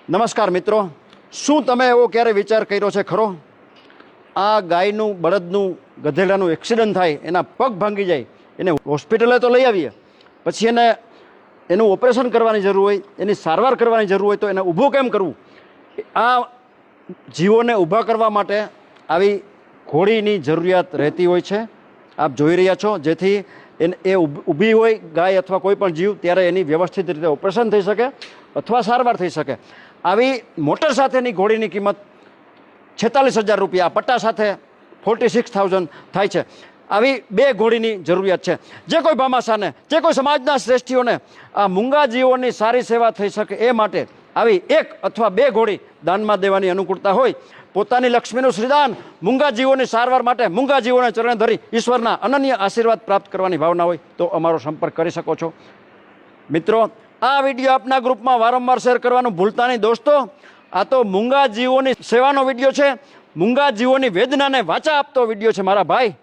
નમસ્કાર મિત્રો, શું તમે એવો ક્યારે વિચાર કર્યો છે ખરો? આ ગાયનું, બળદનું, ગધેડાનું એક્સિડન્ટ થાય, એના પગ ભાંગી જાય, એને હોસ્પિટલે તો લઈ આવીએ, પછી એનું ઓપરેશન કરવાની જરૂર હોય, એની સારવાર કરવાની જરૂર હોય, તો એને ઊભું કેમ કરવું? આ જીવોને ઊભા કરવા માટે આવી ઘોડીની જરૂરિયાત રહેતી હોય છે. આપ જોઈ રહ્યા છો, જેથી એ ઊભી હોય ગાય અથવા કોઈ પણ જીવ, ત્યારે એની વ્યવસ્થિત રીતે ઓપરેશન થઈ શકે અથવા સારવાર થઈ શકે. આવી મોટર સાથેની ઘોડીની કિંમત 46,000 રૂપિયા, પટ્ટા સાથે 46,000 થાય છે. આવી 2 ઘોડીની જરૂરિયાત છે. જે કોઈ ભામાશાને, જે કોઈ સમાજના શ્રેષ્ઠીઓને આ મૂંગા જીવોની સારી સેવા થઈ શકે એ માટે આવી 1 અથવા 2 ઘોડી દાનમાં દેવાની અનુકૂળતા હોય, પોતાની લક્ષ્મીનું શ્રીદાન મૂંગા જીવોની સારવાર માટે મૂંગા જીવોને ચરણે ધરી ઈશ્વરના અનન્ય આશીર્વાદ પ્રાપ્ત કરવાની ભાવના હોય તો અમારો સંપર્ક કરી શકો છો. મિત્રો, આ વિડીયો આપના ગ્રુપમાં વારંવાર શેર કરવાનું ભૂલતા નહીં દોસ્તો. આ તો મૂંગા જીવોની સેવાનો વિડીયો છે, મૂંગા જીવોની વેદનાને વાચા આપતો વિડીયો છે મારા ભાઈ.